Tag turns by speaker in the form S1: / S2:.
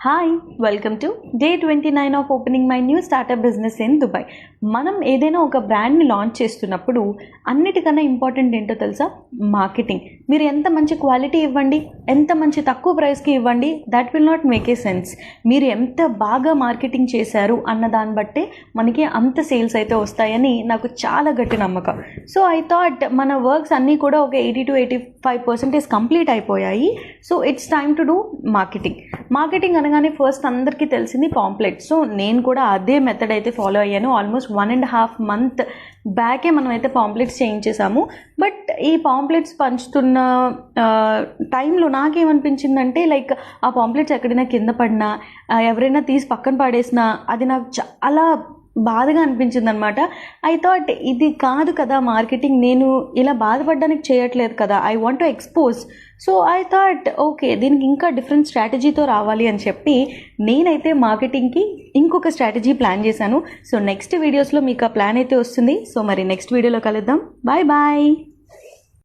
S1: Hi welcome to day 29 of opening my new startup business in Dubai. మనం ఏదైనా ఒక బ్రాండ్ని లాంచ్ చేస్తున్నప్పుడు అన్నిటికన్నా ఇంపార్టెంట్ ఏంటో తెలుసా? మార్కెటింగ్. మీరు ఎంత మంచి క్వాలిటీ ఇవ్వండి, ఎంత మంచి తక్కువ ప్రైస్కి ఇవ్వండి, that will not make a sense. మీరు ఎంత బాగా మార్కెటింగ్ చేశారు అన్న దాన్ని బట్టే మనకి అంత సేల్స్ అయితే వస్తాయని నాకు చాలా గట్టి నమ్మకం. సో ఐ థాట్ మన వర్క్స్ అన్నీ కూడా ఒక 80 to 85% కంప్లీట్ అయిపోయాయి. So it's time to do marketing అనగానే ఫస్ట్ అందరికీ తెలిసింది పాంప్లెట్. సో నేను కూడా అదే మెథడ్ అయితే ఫాలో అయ్యాను. ఆల్మోస్ట్ 1.5 month బ్యాకే మనం అయితే పాంప్లెట్స్ చేయించేసాము. బట్ ఈ పాంప్లెట్స్ పంచుతున్న టైంలో నాకేమనిపించిందంటే లైక్ ఆ పాంప్లెట్స్ ఎక్కడైనా కింద పడినా, ఎవరైనా తీసి పక్కన పడేసినా అది నాకు చాలా బాధగా అనిపించింది అనమాట. ఐ థాట్ ఇది కాదు కదా మార్కెటింగ్, నేను ఇలా బాధపడడానికి చేయట్లేదు కదా, I want to expose. So I thought okay, దీనికి ఇంకా డిఫరెంట్ స్ట్రాటజీతో రావాలి అని చెప్పి నేనైతే మార్కెటింగ్కి ఇంకొక స్ట్రాటజీ ప్లాన్ చేశాను. సో నెక్స్ట్ వీడియోస్లో మీకు ఆ ప్లాన్ అయితే వస్తుంది. సో మరి నెక్స్ట్ వీడియోలో కలుద్దాం. Bye bye.